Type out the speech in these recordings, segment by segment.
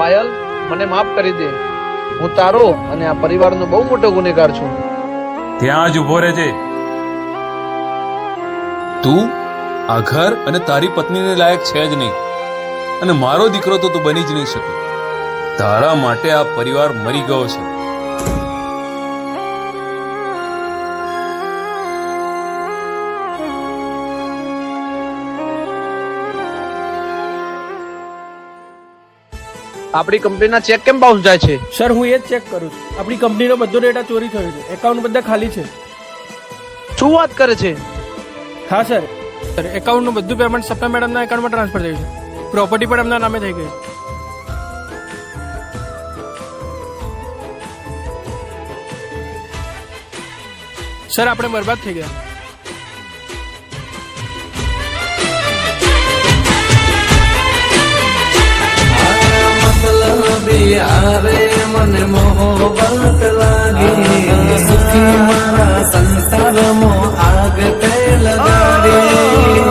પાયલ, મને માફ કરી દે. હું તારો અને આ પરિવારનો બહુ મોટો ગુનેગાર છું. ત્યાં જ ઉભો રહેજે. તું આ ઘર અને તારી પત્નીને લાયક છે જ નહીં, અને મારો દીકરો તો તું બની જ નહીં શકે. તારા માટે આ પરિવાર મરી ગયો છે. આપણી કંપનીના ચેક કેમ બાઉન્સ જાય છે? સર, હું એ જ ચેક કરું છું. આપણી કંપનીનો બધો ડેટા ચોરી થયો છે. એકાઉન્ટ બધા ખાલી છે. શું વાત કરે છે? હા સર, એકાઉન્ટનું બધું પેમેન્ટ સપના મેડમના એકાઉન્ટમાં ટ્રાન્સફર થયું છે. પ્રોપર્ટી પણ એમના નામે થઈ ગઈ. સર, આપણે બરબાદ થઈ ગયા. યારે મને મોહબત લાગી, સુખી મારા સંસારમાં આગ તે લગાડી.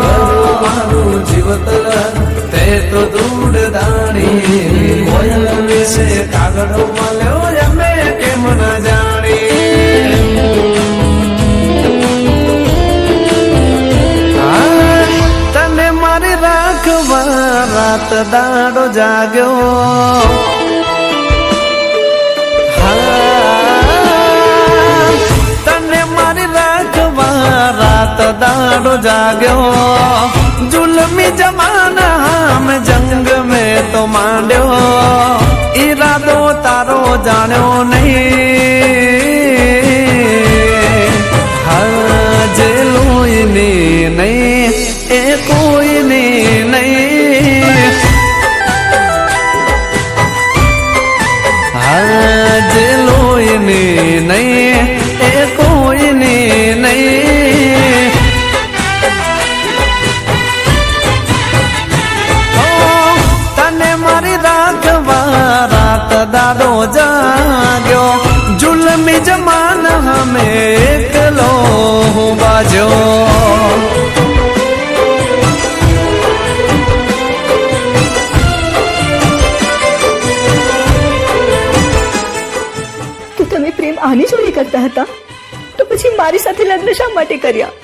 મારું જીવતર તે તો દૂર દાણી, કોયલ વિશે કાગડો મળ્યો અમે કેમ ન જાણી. તને મારી રાખવા રાત દાડો જાગ્યો. તને મારી રાખવા રાત દાડો જાગ્યો. જુલમી જમાના મેં જંગ મેં તો માંડ્યો. ઈરાદો તારો જાણ્યો નહીં. હા, જે લોહીની નહીં એ કોઈની નહીં. હા, જે લોહીની નહીં એ કોઈની નહીં. તને મારી રાખવા રાત દાડો જાગ્યો. જુલમી જમાન હમે એકલો હું બાજ્યો. તમે પ્રેમ આની જોડે કરતા હતા તો પછી મારી સાથે લગ્ન શા માટે કર્યા?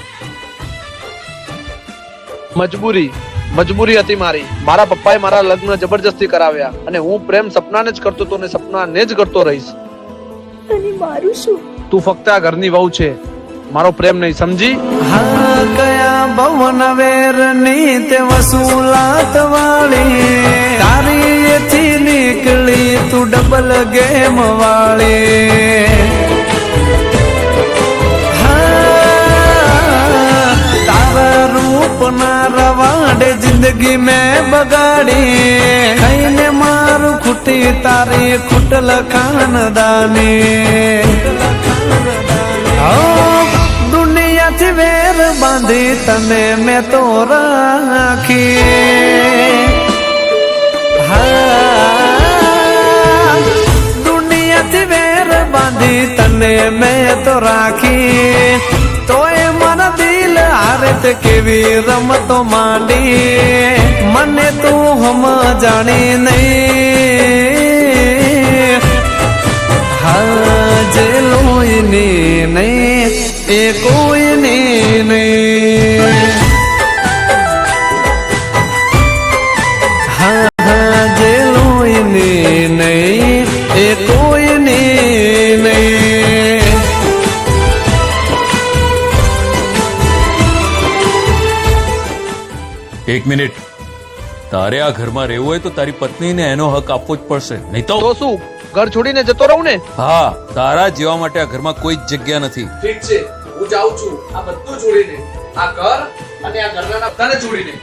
મજબૂરી હતી મારી. મારા પપ્પાએ મારા લગ્ન જબરજસ્તી કરાવ્યા અને હું પ્રેમ સપનાને જ કરતો હતો ને સપનાને જ કરતો રહીશ. અને મારું શું? તું ફક્ત આ ઘરની વહુ છે, મારો પ્રેમ નહીં, સમજી? હા, કયા ભવન વેરની તે વસૂલાત વાળી. તારી એથી નીકળી તું ડબલ ગેમ વાળી. તારા રૂપ ના રવાડે જિંદગી મેં બગાડી. કઈને મારું ખૂટી તારી ખૂટલ ખાનદાની. દુનિયાથી વેર બાંધી તને મેં તો રાખી. હા, દુનિયાથી વેર બાંધી તને મેં તો રાખી. તોય મારા દિલ હારે તે કેવી રમતો માંડી. મને તું હમ જાણી નહીં. હા, જે લોહીની નહીં એ કોઈની નહીં. હા, જે લોહીની નહીં એ કોઈની નહીં. એક મિનિટ. તારે આ ઘરમાં રહેવું હોય તો તારી પત્નીને એનો હક આપવો જ પડશે, નહીં તો શું ઘર છોડીને જતો રહું ને? હા, તારા જેવા માટે આ ઘરમાં કોઈ જ જગ્યા નથી. ઠીક છે, હું જાઉં છું. આ બધું છોડીને, આ ઘર અને આ ઘરના બધાને છોડીને.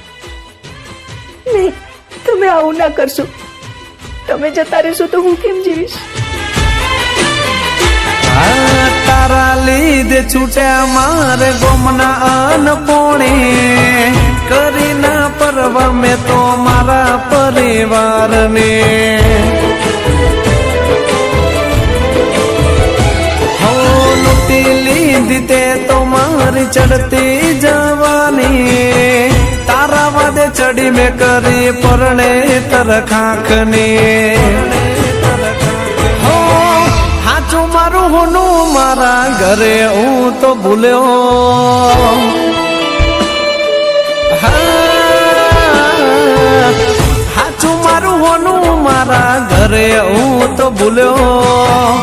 નહીં, તમે આવું ના કરશો. તમે જતા રહેશો તો હું કેમ જીવીશ? તારા લીધે છૂટ્યા મારે ગોમના અનપોણી. કરી ના પરવા મેં તો મારા પરિવારને. લૂંટી લીધી તે તો મારી ચડતી જવાની. તારા વાદે ચડી મેં કરી પરણે તરખાખની હો હાચું મારું હોનું મારા ઘરે હું તો ભૂલ્યો હાચું મારું હોનું મારા ઘરે હું તો ભૂલ્યો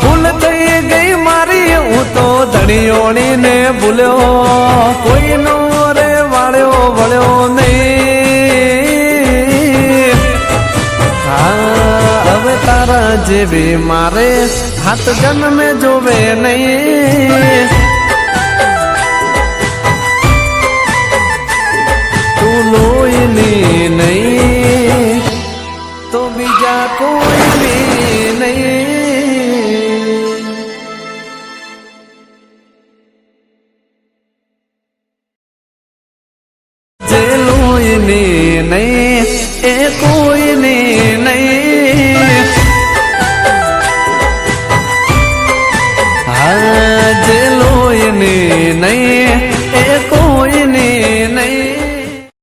ભૂલ થઈ ગઈ મારી હું તો ધણીઓણી ને ભૂલ્યો કોઈનો રે વાળ્યો વળ્યો નહીં હવે તારા જેવી મારે હાથ જન્મે જોવે નહીં તું લોહીની નહીં તો બીજા કોઈ